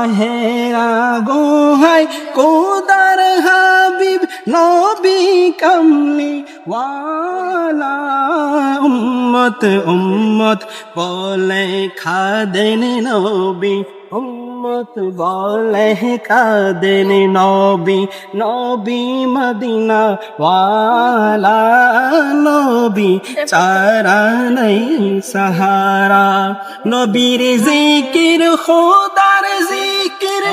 রাহেরা গোহাই কোদার হাবিব নবী কামলি ওয়ালা উম্মত উম্মত বলে খাদেন নবী উম্মত বলে কাদেন নবী নবী মদিনা ওয়ালা নবী চারা নাই সাহারা নবীর জিকির খুদার জিকির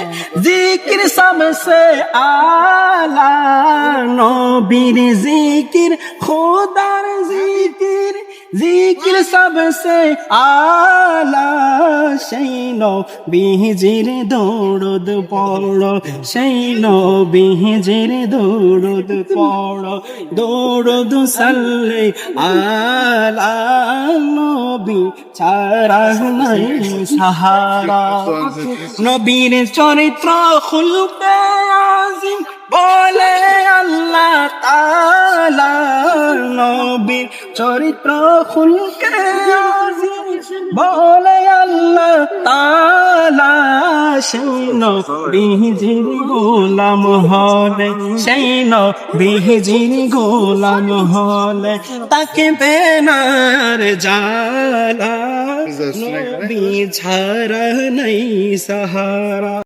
জিকির सबसे आला নবীর জিকির খুদার জিকির জিকির सबसे आला সেই নবীজির দরুদ পড়ো সেই নবীজির দরুদ পড়ো দরুদ সাল্লে আলা নবী ছাড়া নাই সাহারা নবীর চরিত্র খুলবে আজিম বলে আল্লাহ তাআলা নবীর চরিত্র খুলবে আজিম বলে আল্লাহ তাআলা সেই নবীজির গোলাম হলে সেই নবীজির গোলাম হলে তাকে বেনার জালা নবী ছাড়া নাই সাহারা।